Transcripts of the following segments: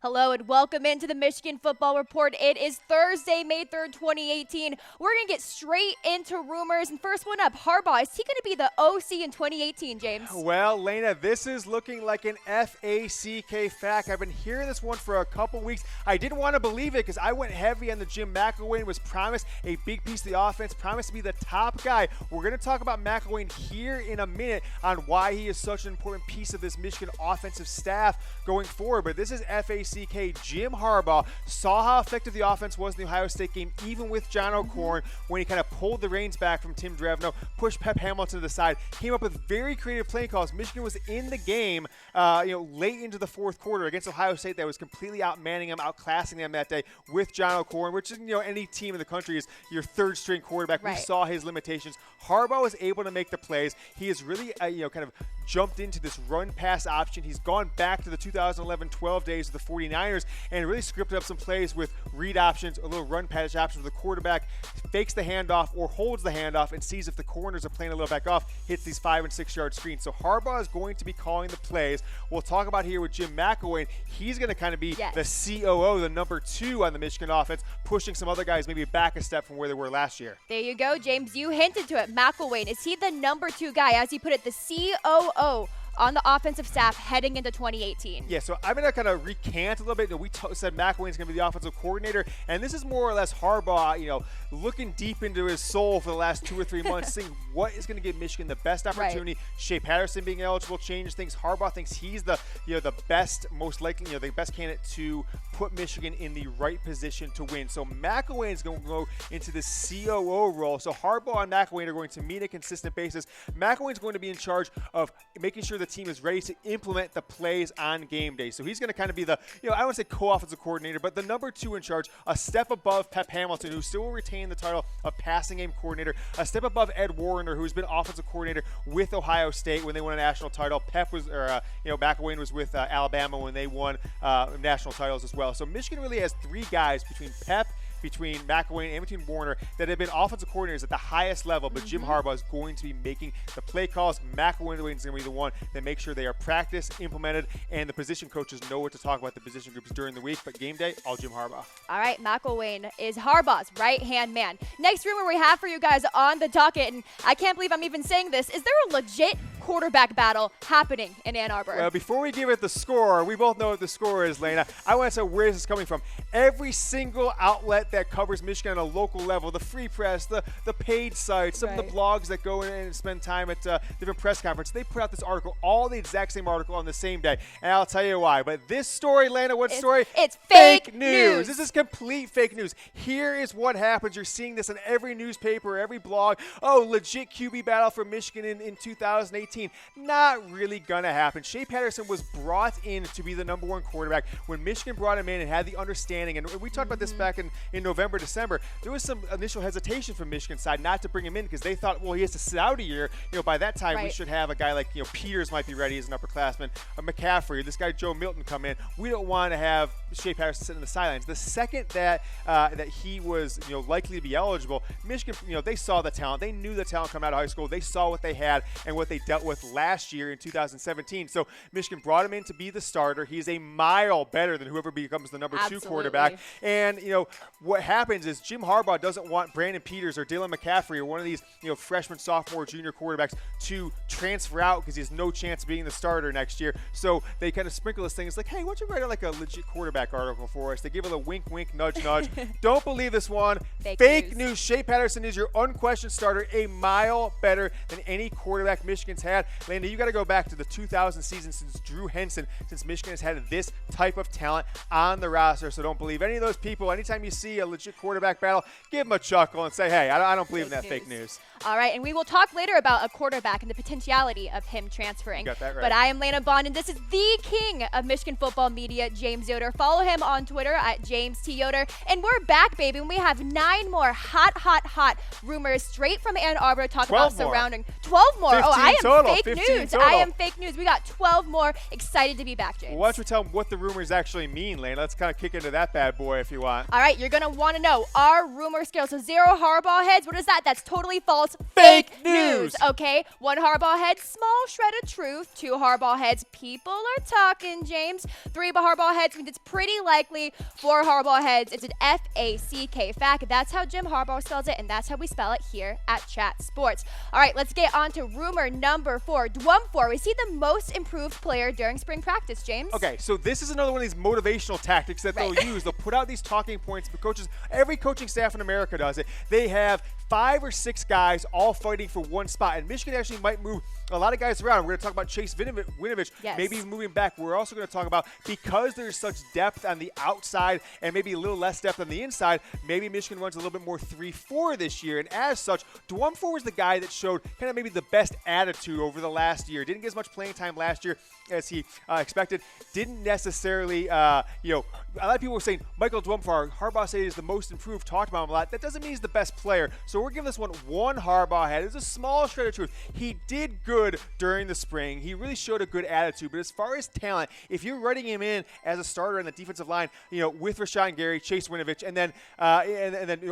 Hello and welcome into the Michigan Football Report. It is Thursday, May 3rd, 2018. We're going to get straight into rumors. And first one up, Harbaugh. Is he going to be the OC in 2018, James? Well, Lena, this is looking like an FACK fact. I've been hearing this one for a couple weeks. I didn't want to believe it because I went heavy on the Jim McElwain, was promised a big piece of the offense, promised to be the top guy. We're going to talk about McElwain here in a minute on why he is such an important piece of this Michigan offensive staff going forward. But this is FACK. Jim Harbaugh saw how effective the offense was in the Ohio State game, even with John O'Korn, when he kind of pulled the reins back from Tim Drevno, pushed Pep Hamilton to the side, came up with very creative play calls. Michigan was in the game, late into the fourth quarter against Ohio State that was completely outmanning them, outclassing them that day with John O'Korn, which is, any team in the country is your third string quarterback. Right. We saw his limitations. Harbaugh was able to make the plays. He has really, kind of jumped into this run-pass option. He's gone back to the 2011-12 days of the 49ers and really scripted up some plays with read options, a little run-pass option where the quarterback fakes the handoff or holds the handoff and sees if the corners are playing a little back off, hits these 5- and 6-yard screens. So Harbaugh is going to be calling the plays. We'll talk about here with Jim McElwain. He's going to kind of be the COO, the number 2 on the Michigan offense, pushing some other guys maybe back a step from where they were last year. There you go, James. You hinted to it. McElwain, is he the number 2 guy, as you put it, the COO on the offensive staff heading into 2018? Yeah, so I'm going to kind of recant a little bit. We said McElwain's going to be the offensive coordinator, and this is more or less Harbaugh, looking deep into his soul for the last 2 or 3 months, seeing what is going to give Michigan the best opportunity. Right. Shea Patterson being eligible changes things. Harbaugh thinks he's the best, most likely, the best candidate to put Michigan in the right position to win. So McElwain's going to go into the COO role. So Harbaugh and McElwain are going to meet on a consistent basis. McElwain's going to be in charge of making sure the team is ready to implement the plays on game day. So he's going to kind of be the, I don't want to say co-offensive coordinator, but the number 2 in charge, a step above Pep Hamilton, who still will retain the title of passing game coordinator, a step above Ed Warner, who's been offensive coordinator with Ohio State when they won a national title. McElwain was with Alabama when they won national titles as well. So Michigan really has 3 guys between Pep, between McElwain and between Warner that have been offensive coordinators at the highest level, but Jim Harbaugh is going to be making the play calls. McElwain is going to be the one that makes sure they are practiced, implemented, and the position coaches know what to talk about the position groups during the week. But game day, all Jim Harbaugh. All right, McElwain is Harbaugh's right-hand man. Next rumor we have for you guys on the docket, and I can't believe I'm even saying this, is there a legit quarterback battle happening in Ann Arbor? Well, before we give it the score, we both know what the score is, Lena. I want to say where this is coming from. Every single outlet that covers Michigan on a local level, the free press, the paid sites, some of the blogs that go in and spend time at different press conferences, they put out this article, all the exact same article on the same day. And I'll tell you why. But this story, Lena, story? It's fake news. This is complete fake news. Here is what happens. You're seeing this in every newspaper, every blog. Oh, legit QB battle for Michigan in 2018. Not really going to happen. Shea Patterson was brought in to be the number 1 quarterback. When Michigan brought him in and had the understanding, and we talked about this back in November, December, there was some initial hesitation from Michigan's side not to bring him in because they thought, well, he has to sit out a year. By that time, we should have a guy like, Peters might be ready as an upperclassman, a McCaffrey, this guy Joe Milton come in. We don't want to have Shea Patterson sitting in the sidelines. The second that he was, likely to be eligible, Michigan, they saw the talent. They knew the talent coming out of high school. They saw what they had and what they dealt with last year in 2017. So Michigan brought him in to be the starter. He is a mile better than whoever becomes the number 2 quarterback. And, what happens is Jim Harbaugh doesn't want Brandon Peters or Dylan McCaffrey or one of these, freshman, sophomore, junior quarterbacks to transfer out because he has no chance of being the starter next year. So they kind of sprinkle this thing. It's like, hey, why don't you write like a legit quarterback article for us? They give it a wink, wink, nudge, nudge. Don't believe this one. Fake news. Shea Patterson is your unquestioned starter, a mile better than any quarterback Michigan's had. Lena, you got to go back to the 2000 season since Drew Henson, since Michigan has had this type of talent on the roster. So don't believe any of those people. Anytime you see a legit quarterback battle, give them a chuckle and say, hey, I don't believe in that fake news. All right, and we will talk later about a quarterback and the potentiality of him transferring. Got that right. But I am Lena Bond, and this is the king of Michigan football media, James Yoder. Follow him on Twitter at James T. Yoder. And we're back, baby, and we have 9 more hot rumors straight from Ann Arbor to talk about surrounding. 12 more. Oh, I am total. fake news. I am fake news. We got 12 more. Excited to be back, James. Well, why don't you tell them what the rumors actually mean, Lena? Let's kind of kick into that bad boy if you want. All right, you're going to want to know our rumor scale. So 0 Harbaugh heads. What is that? That's totally false. Fake news. news, okay? One Harbaugh head, small shred of truth. Two Harbaugh heads, people are talking, James. Three Harbaugh heads means it's pretty likely. Four Harbaugh heads, it's an F-A-C-K fact. That's how Jim Harbaugh spells it, and that's how we spell it here at Chat Sports. All right, let's get on to rumor number 4. Dwumfour, is he the most improved player during spring practice, James? Okay, so this is another one of these motivational tactics that they'll use. They'll put out these talking points for coaches. Every coaching staff in America does it. They have 5 or 6 guys all fighting for one spot, and Michigan actually might move a lot of guys around. We're going to talk about Chase Winovich, maybe even moving back. We're also going to talk about, because there's such depth on the outside and maybe a little less depth on the inside, maybe Michigan runs a little bit more 3-4 this year. And as such, Dwumfour was the guy that showed kind of maybe the best attitude over the last year. Didn't get as much playing time last year as he expected. Didn't necessarily, a lot of people were saying Michael Dwumfour, Harbaugh said he's the most improved, talked about him a lot. That doesn't mean he's the best player. So we're giving this one Harbaugh head. It's a small shred of truth. He did good during the spring. He really showed a good attitude. But as far as talent, if you're writing him in as a starter on the defensive line, with Rashawn Gary, Chase Winovich, and then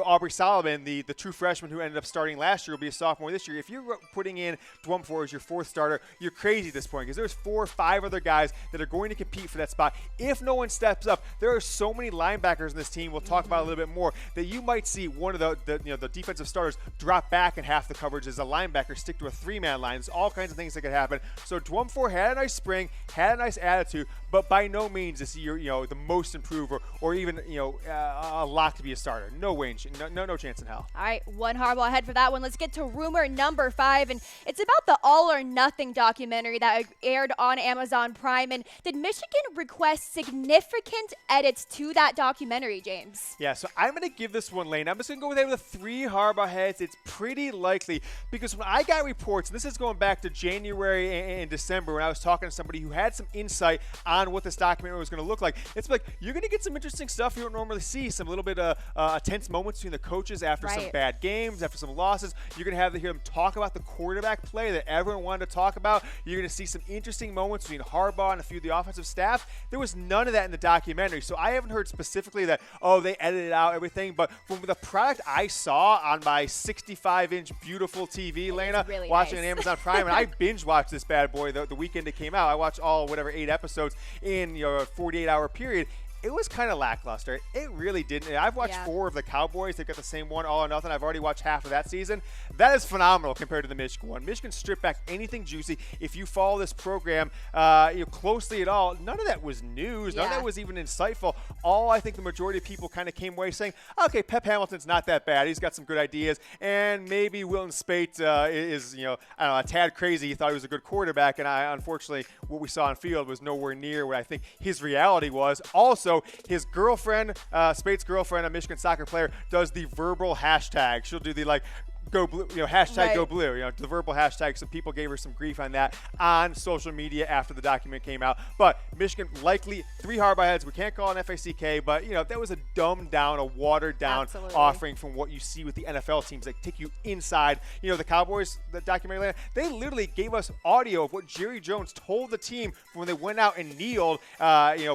Aubrey Solomon, the true freshman who ended up starting last year, will be a sophomore this year. If you're putting in Dwumfour as your 4th starter, you're crazy at this point, because there's 4 or 5 other guys that are going to compete for that spot. If no one steps up, there are so many linebackers in this team, we'll talk about a little bit more, that you might see one of the defensive starters drop back in half the coverage as a linebacker, stick to a 3-man line. There's all kinds of things that could happen. So Dwumfour had a nice spring, had a nice attitude, but by no means is he the most improved or even a lock to be a starter. No way, no chance in hell. All right, one Harbaugh head for that one. Let's get to rumor number 5, and it's about the All or Nothing documentary that aired on Amazon Prime. And did Michigan request significant edits to that documentary, James? Yeah, so I'm going to give this one lane. I'm just going to go with it with 3 Harbaugh heads. It's pretty likely, because when I got reports, and this is going back to January and December, when I was talking to somebody who had some insight on what this documentary was going to look like, it's like you're going to get some interesting stuff you don't normally see. Some little bit of tense moments between the coaches after some bad games, after some losses. You're going to have to hear them talk about the quarterback play that everyone wanted to talk about. You're going to see some interesting moments between Harbaugh and a few of the offensive staff. There was none of that in the documentary, so I haven't heard specifically that, they edited out everything. But from the product I saw on my 65-inch beautiful TV, Lena, really watching nice. on Amazon Prime, and I binge watched this bad boy the weekend it came out. I watched all 8 episodes in a 48-hour period. It was kind of lackluster. It really didn't. I've watched 4 of the Cowboys. They've got the same one, All or Nothing. I've already watched half of that season. That is phenomenal compared to the Michigan one. Michigan stripped back anything juicy. If you follow this program closely at all, none of that was news. None of that was even insightful. All I think the majority of people kind of came away saying, okay, Pep Hamilton's not that bad. He's got some good ideas. And maybe Wilton Spate is, a tad crazy. He thought he was a good quarterback. And unfortunately, what we saw on field was nowhere near what I think his reality was. Also, his girlfriend, Spate's girlfriend, a Michigan soccer player, does the verbal hashtag. She'll do the go blue, hashtag go blue, the verbal hashtag. Some people gave her some grief on that on social media after the document came out. But Michigan likely 3 Harbaugh heads. We can't call it an FACK, but that was a dumbed down, a watered down offering from what you see with the NFL teams that take you inside. The Cowboys, the documentary, they literally gave us audio of what Jerry Jones told the team when they went out and kneeled,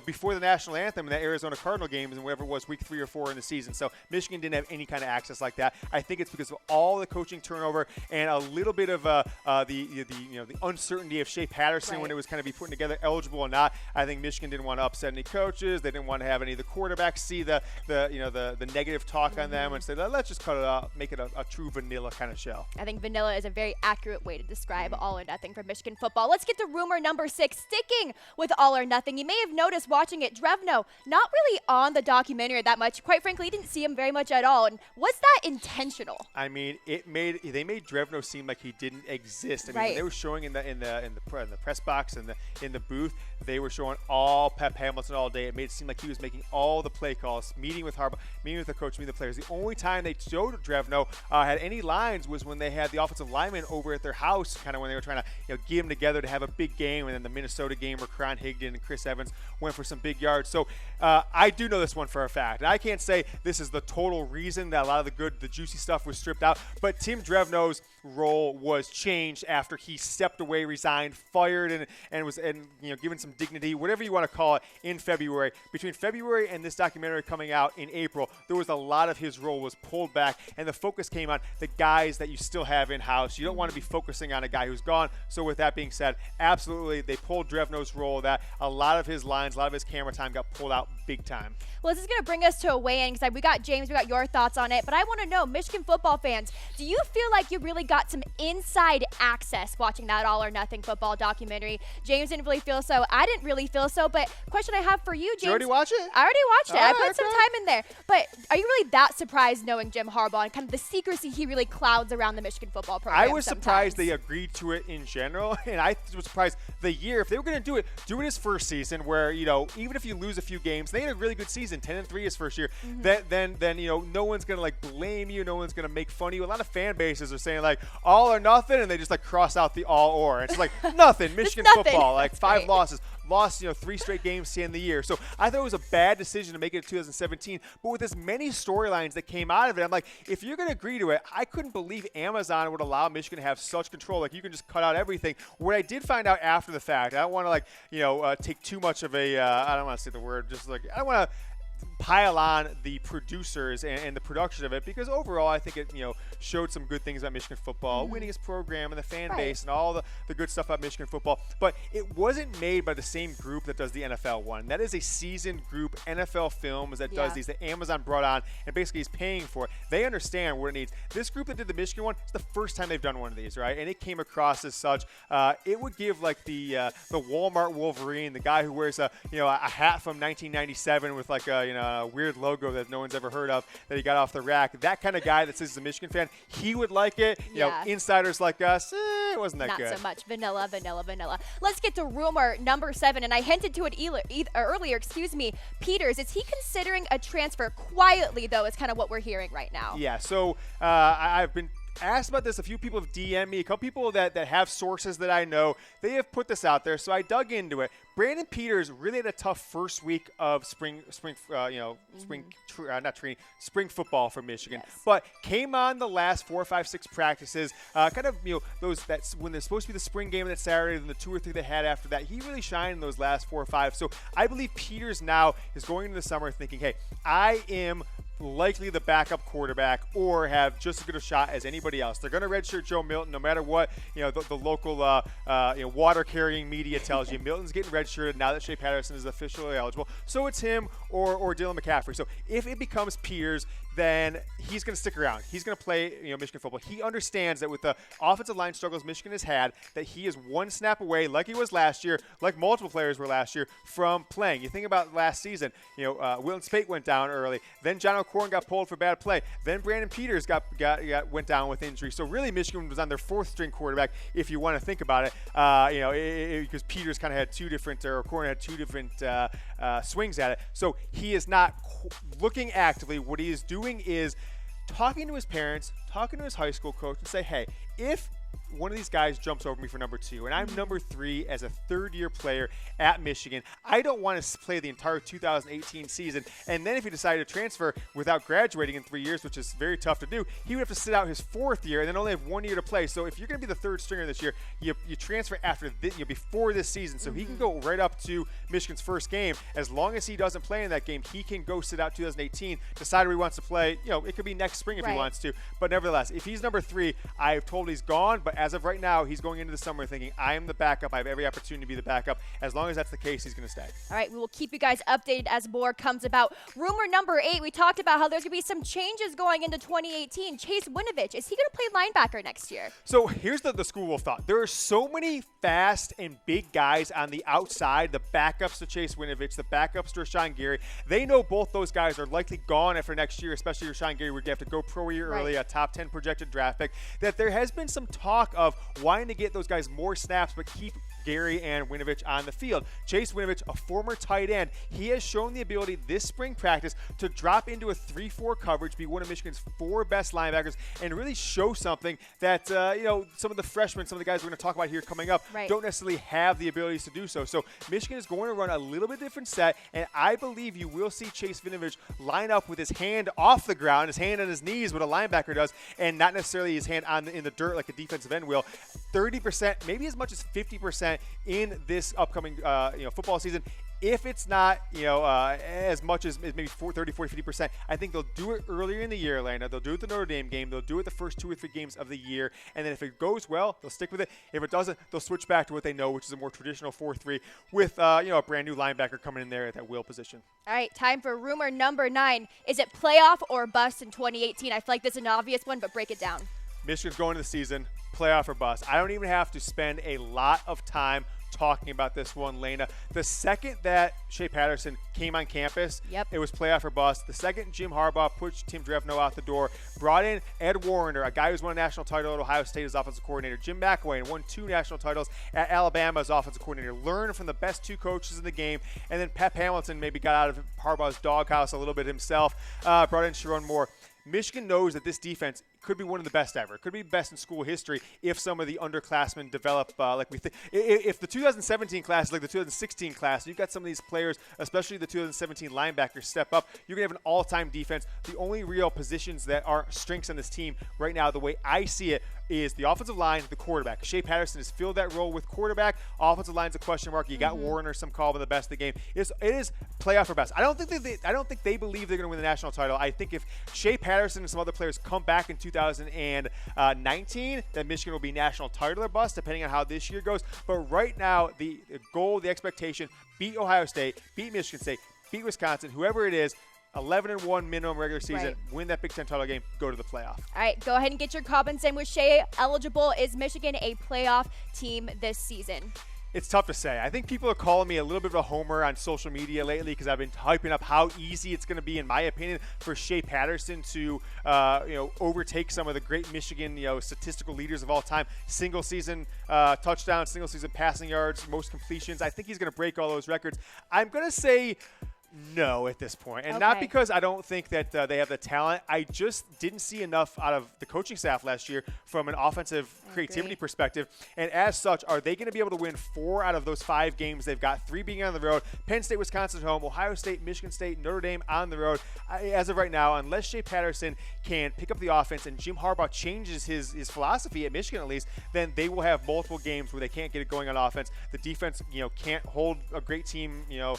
before the national anthem in the Arizona Cardinal games and whatever it was, week 3 or 4 in the season. So Michigan didn't have any kind of access like that. I think it's because of all the coaching turnover and a little bit of the uncertainty of Shea Patterson when it was kind of be putting together, eligible or not. I think Michigan didn't want to upset any coaches. They didn't want to have any of the quarterbacks see the negative talk on them and say, let's just cut it out, make it a true vanilla kind of show. I think vanilla is a very accurate way to describe All or Nothing for Michigan football. Let's get to rumor number 6. Sticking with All or Nothing, you may have noticed watching it, Drevno not really on the documentary that much. Quite frankly, you didn't see him very much at all. And was that intentional? I mean, they made Drevno seem like he didn't exist. I mean, when they were showing in the press box and in the booth, they were showing all Pep Hamilton all day. It made it seem like he was making all the play calls, meeting with Harbaugh, meeting with the coach, meeting with the players. The only time they showed Drevno had any lines was when they had the offensive linemen over at their house, kind of when they were trying to get them together to have a big game. And then the Minnesota game where Cron Higdon and Chris Evans went for some big yards. So I do know this one for a fact. And I can't say this is the total reason that a lot of the juicy stuff was stripped out. But Tim Drevno's role was changed after he stepped away, resigned, fired, and was given some dignity, whatever you want to call it, in February. Between February and this documentary coming out in April, there was a lot of his role was pulled back, and the focus came on the guys that you still have in-house. You don't want to be focusing on a guy who's gone. So with that being said, absolutely, they pulled Drevno's role. That a lot of his lines, a lot of his camera time got pulled out big time. Well, this is going to bring us to a weigh-in because we got James, we got your thoughts on it, but I want to know, Michigan football fans, do you feel like you really got some inside access watching that All or Nothing football documentary? James didn't really feel so. I didn't really feel so, but question I have for you, James. Did you already watch it? I already watched it. I put some okay. time in there. But are you really that surprised knowing Jim Harbaugh and kind of the secrecy he really clouds around the Michigan football program? I was sometimes? surprised they agreed to it in general, and I was surprised the year, if they were going to do it his first season where, even if you lose a few games, they had a really good season, 10-3 his first year, then no one's going to blame you, no one's going to make fun of you. A lot of fan bases are saying all or nothing, and they just cross out the all or. It's nothing, Michigan football, 5 losses. Lost 3 straight games to end the year. So I thought it was a bad decision to make it 2017. But with as many storylines that came out of it, I'm like, if you're going to agree to it, I couldn't believe Amazon would allow Michigan to have such control. You can just cut out everything. What I did find out after the fact, I don't want to take too much of a I don't want to say the word, just I don't want to pile on the producers and the production of it, because overall I think it showed some good things about Michigan football, winning his program and the fan base and all the good stuff about Michigan football. But it wasn't made by the same group that does the NFL one. That is a seasoned group, NFL Films, that does these, that Amazon brought on and basically is paying for it. They understand what it needs. This group that did the Michigan one, it's the first time they've done one of these, right? And it came across as such. It would give the Walmart Wolverine, the guy who wears a hat from 1997 with a weird logo that no one's ever heard of that he got off the rack. That kind of guy that says he's a Michigan fan, he would like it. Insiders like us, it wasn't that good. Not so much. Vanilla. Let's get to rumor number 7, and I hinted to it earlier. Peters, is he considering a transfer quietly, though, is kind of what we're hearing right now? Yeah, so I've been asked about this. A few people have DM'd me. A couple people that have sources that I know, they have put this out there. So I dug into it. Brandon Peters really had a tough first week of spring football for Michigan, but came on the last 4, 5, 6 practices. Those that's when there's supposed to be the spring game that Saturday, and the 2 or 3 they had after that. He really shined in those last 4 or 5. So I believe Peters now is going into the summer thinking, hey, I am likely the backup quarterback or have just as good a shot as anybody else. They're going to redshirt Joe Milton no matter what the local water carrying media tells you. Milton's getting redshirted now that Shea Patterson is officially eligible. So it's him or Dylan McCaffrey. So if it becomes Peters, then he's going to stick around. He's going to play Michigan football. He understands that with the offensive line struggles Michigan has had, that he is one snap away, like he was last year, like multiple players were last year, from playing. You think about last season, Wilton Spate went down early. Then John O'Corn got pulled for bad play. Then Brandon Peters went down with injury. So really Michigan was on their 4th string quarterback, if you want to think about it, because Peters kind of had 2 different, or O'Corn had 2 different swings at it. So he is not looking actively. What he is doing is talking to his parents, talking to his high school coach, and say, hey, if one of these guys jumps over me for number 2, and I'm number 3 as a third-year player at Michigan, I don't want to play the entire 2018 season. And then if he decided to transfer without graduating in 3 years, which is very tough to do, he would have to sit out his 4th year and then only have 1 year to play. So if you're going to be the 3rd stringer this year, you transfer before this season. So he can go right up to Michigan's first game. As long as he doesn't play in that game, he can go sit out 2018, decide where he wants to play. It could be next spring if he wants to. But nevertheless, if he's number 3, I've told he's gone. But as of right now, he's going into the summer thinking, I am the backup. I have every opportunity to be the backup. As long as that's the case, he's going to stay. All right, we will keep you guys updated as more comes about. Rumor number 8, we talked about how there's going to be some changes going into 2018. Chase Winovich, is he going to play linebacker next year? So here's the school of thought. There are so many fast and big guys on the outside, the backups to Chase Winovich, the backups to Rashawn Gary. They know both those guys are likely gone after next year, especially Rashawn Gary would have to go pro year early, a top 10 projected draft pick, that there has been some talk of wanting to get those guys more snaps but keep Gary and Winovich on the field. Chase Winovich, a former tight end, he has shown the ability this spring practice to drop into a 3-4 coverage, be one of Michigan's 4 best linebackers, and really show something that, some of the freshmen, some of the guys we're going to talk about here coming up, don't necessarily have the abilities to do so. So Michigan is going to run a little bit different set, and I believe you will see Chase Winovich line up with his hand off the ground, his hand on his knees, what a linebacker does, and not necessarily his hand in the dirt like a defensive end will. 30%, maybe as much as 50% in this upcoming football season. If it's not, as much as maybe 30, 40, 50%, I think they'll do it earlier in the year, Lena. They'll do it the Notre Dame game. They'll do it the first 2 or 3 games of the year. And then if it goes well, they'll stick with it. If it doesn't, they'll switch back to what they know, which is a more traditional 4-3 with, a brand new linebacker coming in there at that will position. All right, time for rumor number 9. Is it playoff or bust in 2018? I feel like this is an obvious one, but break it down. Michigan's going to the season, playoff or bust. I don't even have to spend a lot of time talking about this one, Lena. The second that Shea Patterson came on campus, it was playoff or bust. The second Jim Harbaugh pushed Tim Drevno out the door, brought in Ed Warner, a guy who's won a national title at Ohio State as offensive coordinator. Jim McElwain won 2 national titles at Alabama as offensive coordinator. Learned from the best 2 coaches in the game. And then Pep Hamilton maybe got out of Harbaugh's doghouse a little bit himself, brought in Sharon Moore. Michigan knows that this defense could be one of the best ever. It could be best in school history if some of the underclassmen develop like we think. If the 2017 class is like the 2016 class, you've got some of these players, especially the 2017 linebackers, step up, you're going to have an all-time defense. The only real positions that are strengths on this team right now, the way I see it, is the offensive line, the quarterback. Shea Patterson has filled that role with quarterback. Offensive line's a question mark. You got Warner, some call him the best of the game. It is playoff or best. I don't think they believe they're going to win the national title. I think if Shea Patterson and some other players come back in 2019, then Michigan will be national title or bust, depending on how this year goes. But right now, the goal, the expectation, beat Ohio State, beat Michigan State, beat Wisconsin, whoever it is, 11-1 minimum regular season, win that Big Ten title game, go to the playoff. All right, go ahead and get your comments in with Shea. Eligible, is Michigan a playoff team this season? It's tough to say. I think people are calling me a little bit of a homer on social media lately because I've been hyping up how easy it's going to be, in my opinion, for Shea Patterson to, overtake some of the great Michigan, statistical leaders of all time. Single season touchdowns, single season passing yards, most completions. I think he's going to break all those records. I'm going to say no at this point. And not because I don't think that they have the talent. I just didn't see enough out of the coaching staff last year from an offensive creativity perspective. And as such, are they going to be able to win 4 out of those 5 games? They've got 3 being on the road. Penn State, Wisconsin at home. Ohio State, Michigan State, Notre Dame on the road. As of right now, unless Shea Patterson can pick up the offense and Jim Harbaugh changes his philosophy at Michigan at least, then they will have multiple games where they can't get it going on offense. The defense, can't hold a great team, to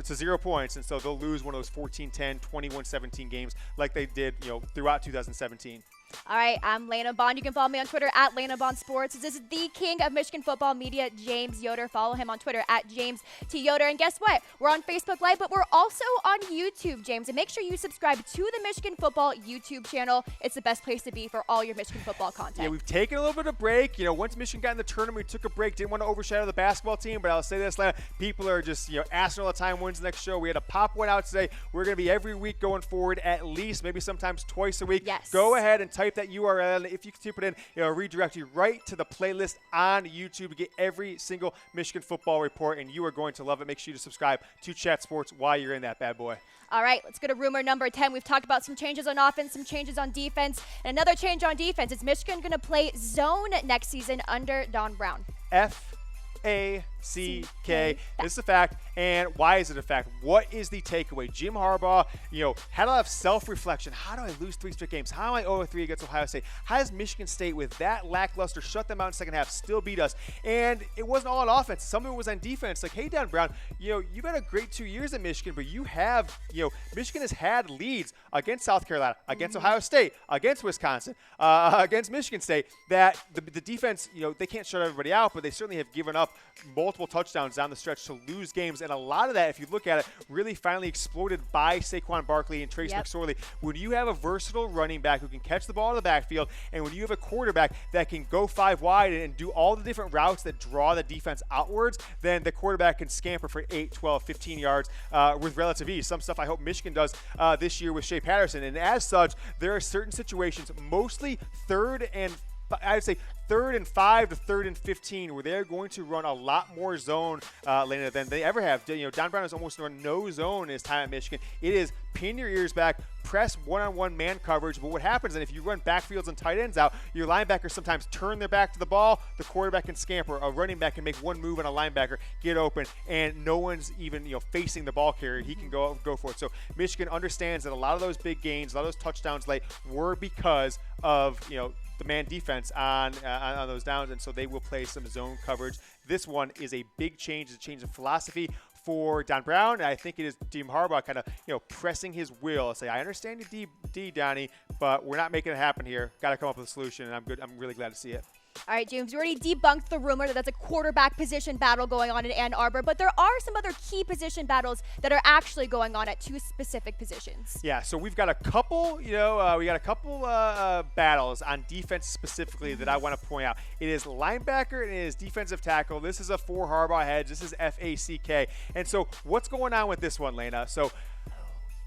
0 points. And so they'll lose one of those 14-10, 21-17 games like they did, throughout 2017. All right, I'm Lena Bond. You can follow me on Twitter at Lena Bond Sports. This is the king of Michigan football media, James Yoder. Follow him on Twitter at James T. Yoder. And guess what? We're on Facebook Live, but we're also on YouTube, James. And make sure you subscribe to the Michigan football YouTube channel. It's the best place to be for all your Michigan football content. Yeah, we've taken a little bit of break. Once Michigan got in the tournament, we took a break. Didn't want to overshadow the basketball team, but I'll say this, Lena, people are just, asking all the time when's the next show. We had to pop one out today. We're going to be every week going forward, at least, maybe sometimes twice a week. Yes. Go ahead and type that URL. If you can type it in, it'll redirect you right to the playlist on YouTube to get every single Michigan football report, and you are going to love it. Make sure you subscribe to Chat Sports while you're in that bad boy. All right, let's go to rumor number 10. We've talked about some changes on offense, some changes on defense, and another change on defense. Is Michigan going to play zone next season under Don Brown? F-A-C-K. This is a fact. And why is it a fact? What is the takeaway? Jim Harbaugh, had a lot of self-reflection. How do I lose 3 straight games? How am I 0-3 against Ohio State? How does Michigan State, with that lackluster, shut them out in the second half, still beat us? And it wasn't all on offense. Some of it was on defense. Like, hey, Don Brown, you've had a great 2 years at Michigan, but you have, Michigan has had leads against South Carolina, against Ohio State, against Wisconsin, against Michigan State, that the defense, they can't shut everybody out, but they certainly have given up multiple touchdowns down the stretch to lose games. And a lot of that, if you look at it, really finally exploded by Saquon Barkley and Trace McSorley. When you have a versatile running back who can catch the ball in the backfield, and when you have a quarterback that can go 5 wide and do all the different routes that draw the defense outwards, then the quarterback can scamper for 8, 12, 15 yards with relative ease. Some stuff I hope Michigan does this year with Shea Patterson. And as such, there are certain situations, mostly 3rd and I would say 3rd and 5 to 3rd and 15, where they're going to run a lot more zone, Lena, than they ever have. Don Brown has almost run no zone in his time at Michigan. It is pin your ears back, press one-on-one man coverage. But what happens, and if you run backfields and tight ends out, your linebackers sometimes turn their back to the ball, the quarterback can scamper, a running back can make one move on a linebacker, get open, and no one's even facing the ball carrier. He can go for it. So Michigan understands that a lot of those big gains, a lot of those touchdowns late were because of the man defense on those downs, and so they will play some zone coverage. This one is a big change, a change of philosophy for Don Brown, and I think it is Jim Harbaugh kind of pressing his will. Say, I understand your D, Donnie, but we're not making it happen here. Got to come up with a solution, and I'm really glad to see it. All right, James, you already debunked the rumor that that's a quarterback position battle going on in Ann Arbor, but there are some other key position battles that are actually going on at 2 specific positions. Yeah, so we've got a couple, battles on defense specifically that I want to point out. It is linebacker and it is defensive tackle. This is a 4 Harbaugh heads. This is FACK. And so what's going on with this one, Lena? So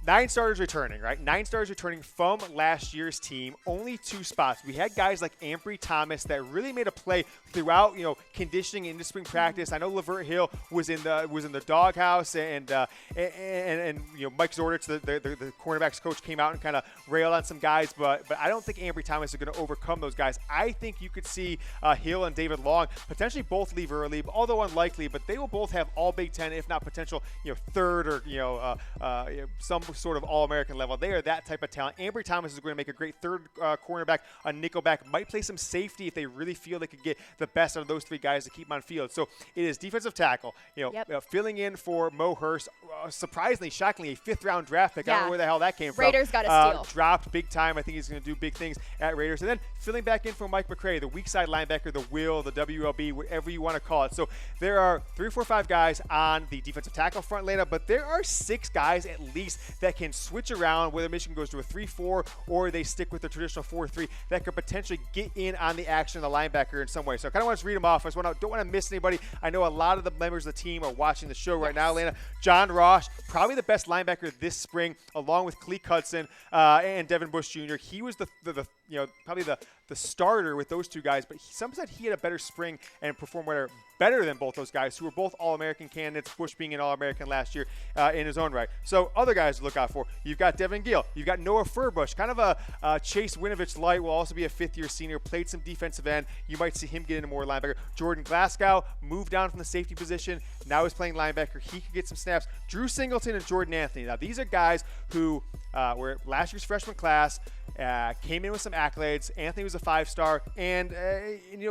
9 starters returning, right? 9 starters returning from last year's team. Only 2 spots. We had guys like Ambry Thomas that really made a play throughout, conditioning into spring practice. I know Lavert Hill was in the doghouse, and Mike Zordich, the cornerbacks coach, came out and kind of railed on some guys, but I don't think Ambry Thomas is going to overcome those guys. I think you could see Hill and David Long potentially both leave early, although unlikely, but they will both have all Big Ten, if not potential, 3rd or some sort of All-American level. They are that type of talent. Ambry Thomas is going to make a great 3rd cornerback, a nickelback, might play some safety if they really feel they could get the best out of those 3 guys to keep them on field. So it is defensive tackle, filling in for Mo Hurst, surprisingly, shockingly, a 5th-round draft pick. I don't know where the hell that came from. Raiders got a steal. Dropped big time. I think he's going to do big things at Raiders. And then filling back in for Mike McCray, the weak side linebacker, the Will, the WLB, whatever you want to call it. So there are 3, 4, 5 guys on the defensive tackle front, Lena, but there are 6 guys at least that can switch around, whether Michigan goes to a 3-4 or they stick with the traditional 4-3, that could potentially get in on the action of the linebacker in some way. So I kind of want to read them off. I don't want to miss anybody. I know a lot of the members of the team are watching the show right now, Lena. John Ross, probably the best linebacker this spring, along with Cleek Hudson and Devin Bush Jr. He was probably the starter with those 2 guys, but some said he had a better spring and performed better than both those guys, who were both All-American candidates, Bush being an All-American last year in his own right. So other guys to look out for. You've got Devin Gill. You've got Noah Furbush, kind of a Chase Winovich light, will also be a 5th-year senior, played some defensive end. You might see him get into more linebacker. Jordan Glasgow moved down from the safety position. Now he's playing linebacker. He could get some snaps. Drew Singleton and Jordan Anthony. Now, these are guys who were last year's freshman class, came in with some accolades. Anthony was a 5-star, and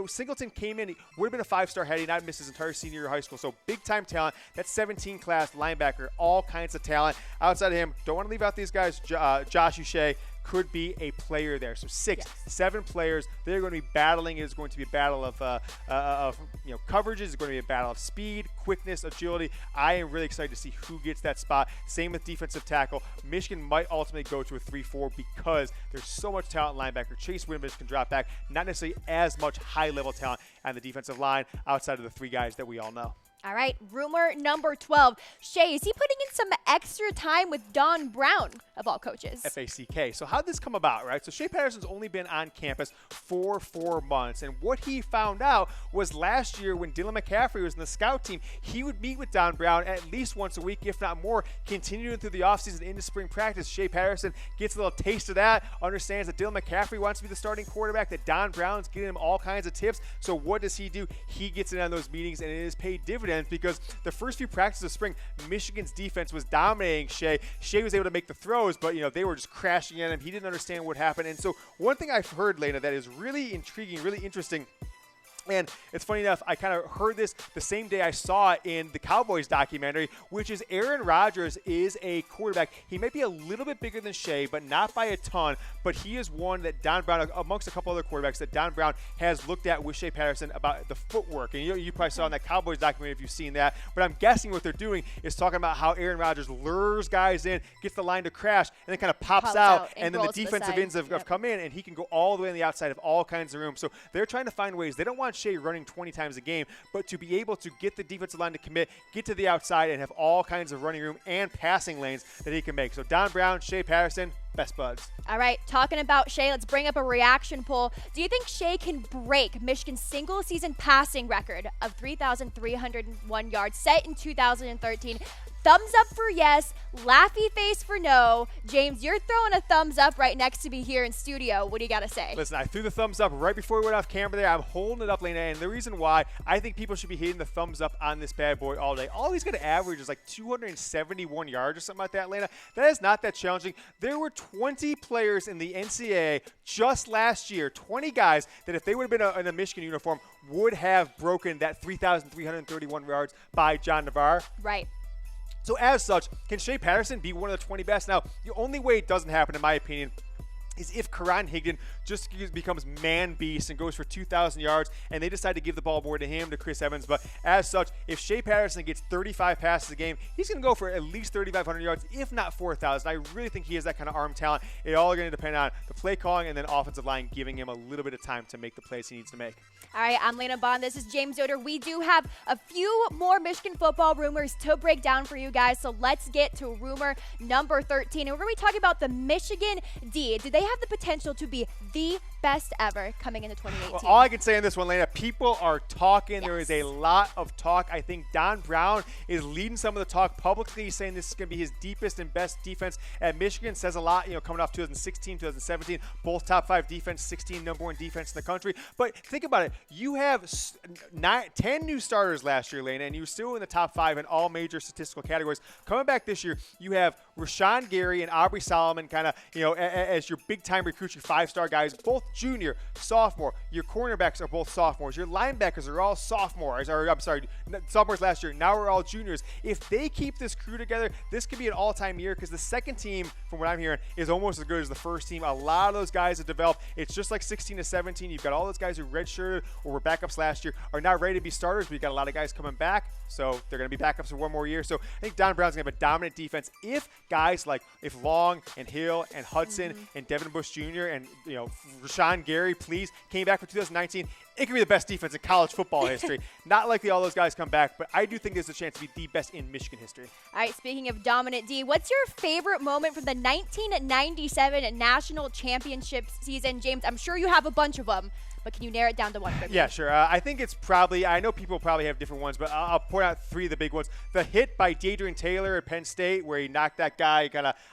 Singleton came in. He would have been a 5-star had he not missed his entire senior year of high school. So big-time talent. That 17 class linebacker, all kinds of talent. Outside of him, don't want to leave out these guys. Josh Uche could be a player there. So 7 players. They're going to be battling. It is going to be a battle of coverages. It's going to be a battle of speed, quickness, agility. I am really excited to see who gets that spot. Same with defensive tackle. Michigan might ultimately go to a 3-4 because there's so much talent linebacker. Chase Winovich can drop back. Not necessarily as much high-level talent on the defensive line outside of the 3 guys that we all know. All right, rumor number 12. Shea, is he putting in some extra time with Don Brown, of all coaches? FACK. So how did this come about, right? So Shea Patterson's only been on campus for 4 months. And what he found out was last year when Dylan McCaffrey was in the scout team, he would meet with Don Brown at least once a week, if not more, continuing through the offseason into spring practice. Shea Patterson gets a little taste of that, understands that Dylan McCaffrey wants to be the starting quarterback, that Don Brown's getting him all kinds of tips. So what does he do? He gets in on those meetings, and it has paid dividends because the first few practices of spring, Michigan's defense was dominating Shea. Shea was able to make the throws, but they were just crashing in him. He didn't understand what happened. And so one thing I've heard, Lena, that is really intriguing, really interesting, and it's funny enough, I kind of heard this the same day I saw it in the Cowboys documentary, which is Aaron Rodgers is a quarterback. He may be a little bit bigger than Shea, but not by a ton. But he is one that Don Brown, amongst a couple other quarterbacks, that Don Brown has looked at with Shea Patterson about the footwork. And you probably saw in that Cowboys documentary if you've seen that. But I'm guessing what they're doing is talking about how Aaron Rodgers lures guys in, gets the line to crash, and then kind of pops out and then the defensive ends have come in, and he can go all the way on the outside of all kinds of room. So they're trying to find ways. They don't want Shea running 20 times a game, but to be able to get the defensive line to commit, get to the outside, and have all kinds of running room and passing lanes that he can make. So Don Brown, Shea Patterson, best buds. All right, talking about Shea, let's bring up a reaction poll. Do you think Shea can break Michigan's single-season passing record of 3,301 yards set in 2013? Thumbs up for yes, laughy face for no. James, you're throwing a thumbs up right next to me here in studio. What do you got to say? Listen, I threw the thumbs up right before we went off camera there. I'm holding it up, Lena, and the reason why I think people should be hitting the thumbs up on this bad boy all day. All he's going to average is like 271 yards or something like that, Lena. That is not that challenging. There were 20 players in the NCAA just last year, 20 guys that if they would have been in a Michigan uniform would have broken that 3,331 yards by John Navarre. Right. So as such, can Shea Patterson be one of the 20 best? Now, the only way it doesn't happen, in my opinion, is if Karan Higdon just becomes man beast and goes for 2,000 yards and they decide to give the ball more to him, to Chris Evans. But as such, if Shea Patterson gets 35 passes a game, he's going to go for at least 3,500 yards, if not 4,000. I really think he has that kind of arm talent. It all going to depend on the play calling and then offensive line giving him a little bit of time to make the plays he needs to make. All right, I'm Lena Bond. This is James Yoder. We do have a few more Michigan football rumors to break down for you guys, so let's get to rumor number 13. And we're going to be talking about the Michigan D. Do they have the potential to be the best ever coming into 2018? Well, all I can say on this one, Lena, people are talking. Yes. There is a lot of talk. I think Don Brown is leading some of the talk publicly. He's saying this is going to be his deepest and best defense at Michigan. Says a lot, coming off 2016, 2017, both top 5 defense, 16 number 1 defense in the country. But think about it. You have 10 new starters last year, Lena, and you're still in the top 5 in all major statistical categories. Coming back this year, you have Rashawn Gary and Aubrey Solomon kind of, as your big-time recruits, your 5-star guys, both junior, sophomore. Your cornerbacks are both sophomores. Your linebackers are all sophomores. Sophomores last year. Now we're all juniors. If they keep this crew together, this could be an all-time year because the second team, from what I'm hearing, is almost as good as the first team. A lot of those guys have developed. It's just like 16 to 17. You've got all those guys who redshirted or were backups last year are now ready to be starters. But you've got a lot of guys coming back, so they're going to be backups for one more year. So I think Don Brown's going to have a dominant defense if guys like Long and Hill and Hudson and Devin Bush Jr. and Rashawn Gary, please, came back for 2019. It could be the best defense in college football history. Not likely all those guys come back, but I do think there's a chance to be the best in Michigan history. All right, speaking of dominant D, what's your favorite moment from the 1997 national championship season? James, I'm sure you have a bunch of them, but can you narrow it down to one for me? Yeah, sure. I think it's probably, I know people probably have different ones, but I'll point out 3 of the big ones. The hit by Dadrian Taylor at Penn State where he knocked that guy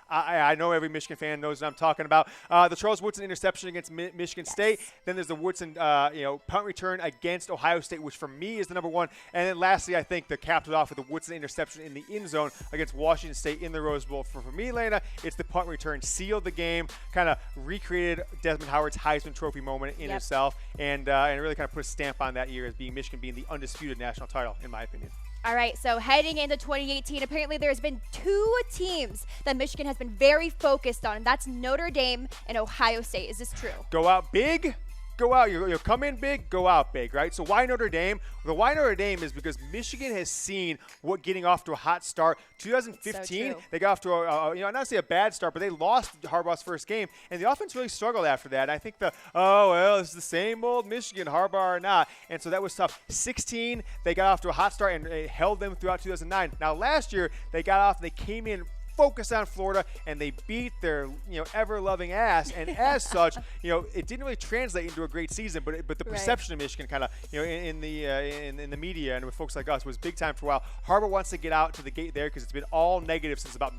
I know every Michigan fan knows what I'm talking about. The Charles Woodson interception against Michigan State. Then there's the Woodson, punt return against Ohio State, which for me is the number 1. And then lastly, I think the capped it off with the Woodson interception in the end zone against Washington State in the Rose Bowl. For me, Lena, it's the punt return. Sealed the game, kind of recreated Desmond Howard's Heisman Trophy moment in itself, and really kind of put a stamp on that year as Michigan being the undisputed national title, in my opinion. All right, so heading into 2018, apparently there's been 2 teams that Michigan has been very focused on, and that's Notre Dame and Ohio State. Is this true? Go out big. Go out, you'll come in big, go out big, right? So why Notre Dame? The why Notre Dame is because Michigan has seen what getting off to a hot start. 2015, they got off to not say a bad start, but they lost Harbaugh's first game, and the offense really struggled after that. And I think this is the same old Michigan, Harbaugh or not, and so that was tough. 16, they got off to a hot start and it held them throughout 2009. Now last year, they got off, they came in focused on Florida, and they beat their ever-loving ass. And as such, it didn't really translate into a great season. But the perception of Michigan, kind of in the media and with folks like us, was big time for a while. Harbaugh wants to get out to the gate there because it's been all negative since about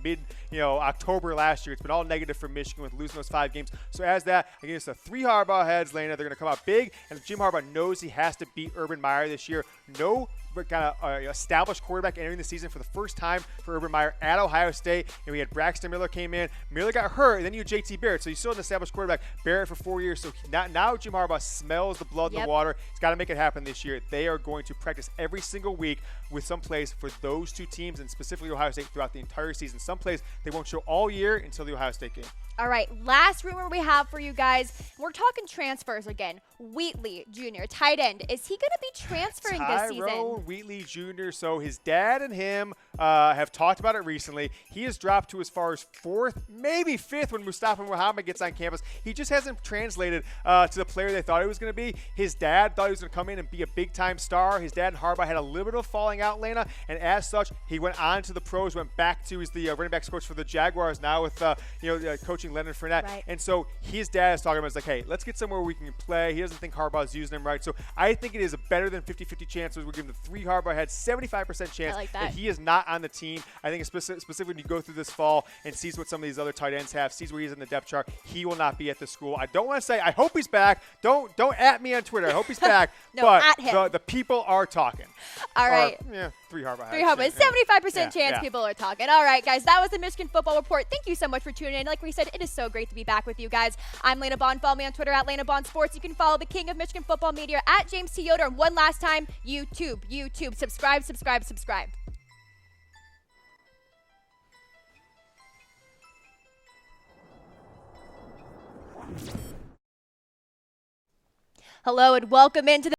October last year. It's been all negative for Michigan with losing those 5 games. So as that, against the 3 Harbaugh heads, Lena, they're going to come out big. And Jim Harbaugh knows he has to beat Urban Meyer this year. No kind of established quarterback entering the season for the first time for Urban Meyer at Ohio State. And we had Braxton Miller came in. Miller got hurt, and then you had JT Barrett. So you still had an established quarterback, Barrett, for 4 years. So now Jim Harbaugh smells the blood in the water. He's got to make it happen this year. They are going to practice every single week with some plays for those 2 teams, and specifically Ohio State throughout the entire season. Some plays they won't show all year until the Ohio State game. All right, last rumor we have for you guys. We're talking transfers again. Wheatley Jr., tight end. Is he going to be transferring this season? Tyrone Wheatley Jr. So his dad and him have talked about it recently. He has dropped to as far as 4th, maybe 5th when Mustafa Muhammad gets on campus. He just hasn't translated to the player they thought he was going to be. His dad thought he was going to come in and be a big-time star. His dad and Harbaugh had a little bit of falling out, Lena, and as such, he went on to the pros, went back to, he's the running backs coach for the Jaguars now with, coaching Leonard Fournette. Right. And so his dad is talking about, it's like, hey, let's get somewhere where we can play. He doesn't think Harbaugh's using him right. So I think it is a better than 50-50 chance. We're giving the 3 Harbaugh had 75% chance that he is not on the team. I think specifically when you go through this fall and sees what some of these other tight ends have, sees where he's in the depth chart, he will not be at the school. I don't want to say I hope he's back. Don't at me on Twitter. I hope he's back. No, but at him. the people are talking. All right. 3 Harbaugh. 3 Harbaugh. 75% chance people are talking. All right, guys. That was the Michigan Football Report. Thank you so much for tuning in. Like we said, it is so great to be back with you guys. I'm Lena Bond. Follow me on Twitter at Lena Bond Sports. You can follow the king of Michigan football media at James T. Yoder. And one last time, YouTube. Subscribe. Hello and welcome into the